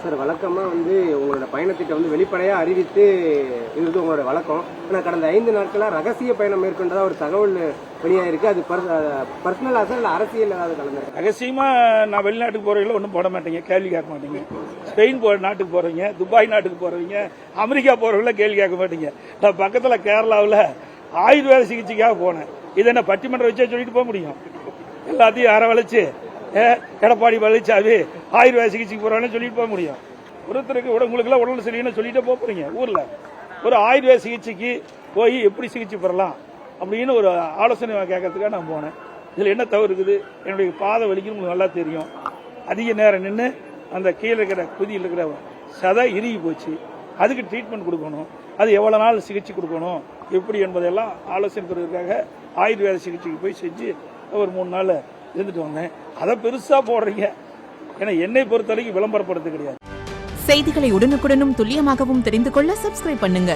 Sir வழக்கமாக உங்களோட பயணத்திட்ட வெளிப்படையாக அறிவித்து இது உங்களோட வழக்கம். ஆனால் கடந்த 5 நாட்களாக ரகசிய பயணம் மேற்கொண்டதா ஒரு தகவல் வெளியாயிருக்கு. அது பர்சனலாக சார் இல்லை அரசியல் ஏதாவது கலந்து? ரகசியமாக நான் வெளிநாட்டுக்கு போறவங்கள ஒன்றும் போட மாட்டீங்க, கேள்வி கேட்க மாட்டீங்க. ஸ்பெயின் நாட்டுக்கு போறவங்க, துபாய் நாட்டுக்கு போறவங்க, அமெரிக்கா போறவங்கள கேள்வி கேட்க மாட்டீங்க. நான் பக்கத்தில் கேரளாவில் ஆயுர்வேத சிகிச்சைக்காக போனேன். இதை என்ன பட்டிமன்றம் வச்சே சொல்லிட்டு போக முடியும்? எல்லாத்தையும் அரவழைச்சு எடப்பாடி பழனிசாமி ஆயுர்வேத சிகிச்சைக்கு போறான்னு சொல்லிட்டு போக முடியும்? ஒருத்தருக்கு உங்களுக்கு எல்லாம் உடல் சரியில்லைன்னு சொல்லிட்டு போக போறீங்க? ஊர்ல ஒரு ஆயுர்வேத சிகிச்சைக்கு போய் எப்படி சிகிச்சை பெறலாம் அப்படின்னு ஒரு ஆலோசனை கேட்கறதுக்காக நான் போனேன். இதுல என்ன தவறு இருக்குது? என்னுடைய பாதை வலிக்கு உங்களுக்கு நல்லா தெரியும். அதிக நேரம் நின்று அந்த கீழே இருக்கிற குதியில் இருக்கிற சதை இறுகி போச்சு. அதுக்கு ட்ரீட்மெண்ட் கொடுக்கணும். அது எவ்வளவு நாள் சிகிச்சை கொடுக்கணும் எப்படி என்பதெல்லாம் ஆலோசனை பெறுவதற்காக ஆயுர்வேத சிகிச்சைக்கு போய் செஞ்சு ஒரு 3 நாள் இருந்துட்டு வந்தேன். அதை பெருசா போடுறீங்க. ஏன்னா என்னை பொறுத்தவரைக்கும் விளம்பரப்படுத்த கிடையாது. செய்திகளை உடனுக்குடனும் துல்லியமாகவும் தெரிந்து கொள்ள சப்ஸ்கிரைப் பண்ணுங்க.